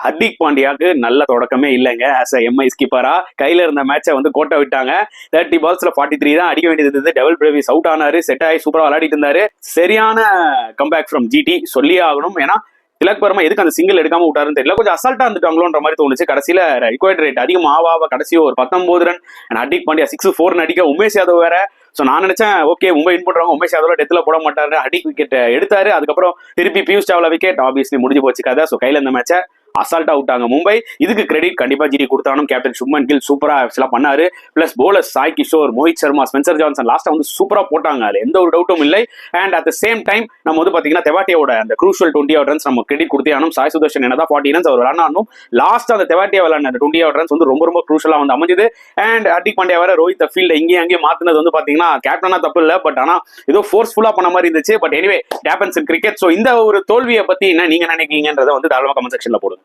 ஹர்திக் பாண்டியாவுக்கு நல்ல தொடக்கமே இல்லைங்க. As a Mi ஸ்கிப்பரா கையில இருந்த மேட்சை வந்து கோட்டை விட்டாங்க. 30 பால்ஸ்ல 43 தான் அடிக்க வேண்டியது இருந்தது. டெவல் பிரேவிஸ் அவுட் ஆனாரு, செட் ஆகி சூப்பரா விளையாடிட்டு இருந்தாரு. சரியான கம்பேக் ஃப்ரம் ஜிடி சொல்லியே ஆகணும். ஏன்னா திலக் வர்மா எதுக்கு அந்த சிங்கிள் எடுக்காம விட்டாருன்னு தெரியல. கொஞ்சம் அசால்ட்டா இருந்துட்டாங்களோன்ற மாதிரி தோணுச்சு. கடைசியில ரிக்வயர்ட் ரேட் அதிகமாவா கடைசி ஒரு 19 ரன் ஹர்திக் பாண்டியா 6-4 அடிக்க உமேஷ் யாதவ் வேற. ஸோ நான் நினைச்சேன் ஓகே மும்பை வின் பண்றாங்க, உமேஷ் யாதவ் டெத்ல போட மாட்டாரு. ஹர்திக் விக்கெட் எடுத்தாரு. அதுக்கப்புறம் திருப்பி பியூஷ் சாவ்லா விக்கெட். ஆப்வியஸ்லி முடிஞ்சு போச்சு கதை. ஸோ கையில இந்த மேட்சை அசால்ட்டா விட்டாங்க மும்பை. இதுக்கு கிரெடிட் கண்டிப்பா ஜிடி கொடுத்தாலும். கேப்டன் சுப்மன் கில் சூப்பரா பண்ணாரு. Plus bowlers Sai Kishore, Mohit Sharma, Spencer Johnson லாஸ்டா வந்து சூப்பரா போட்டாங்க. அதுல எந்த ஒரு டவுட்டும் இல்லை. And at the same time நம்ம வந்து பாத்தீங்கன்னா தெவாட்டியோட அந்த க்ரூஷியல் 20 ரன்ஸ் நம்ம கிரெடிட் கொடுத்தே ஆனும். சாய் சுதர்ஷன் என்னதான் 40 ரன்ஸ் அவர் விளையாடணும். லாஸ்ட் அந்த தெவாட்டியா விளையாடின அந்த 20 ரன்ஸ் வந்து ரொம்ப ரொம்ப க்ரூஷியலா வந்து அமைஞ்சது. அண்ட் ஹர்திக் பாண்டியா வேற ரோஹித் ஃபீல்ட் இங்கேயும் அங்கேயும் மாத்தினது வந்து பாத்தீங்கன்னா கேப்டனா தப்பு இல்லை, பட் ஆனா ஏதோ ஃபோர்ஸ்ஃபுல்லா பண்ண மாதிரி இருந்துச்சு. But anyway happens in cricket. So இந்த ஒரு தோல்வியை பத்தி என்ன நீங்க நினைக்கிறீங்கன்றதை வந்து தாராளமா கமெண்ட் செக்ஷன்ல போடுங்க.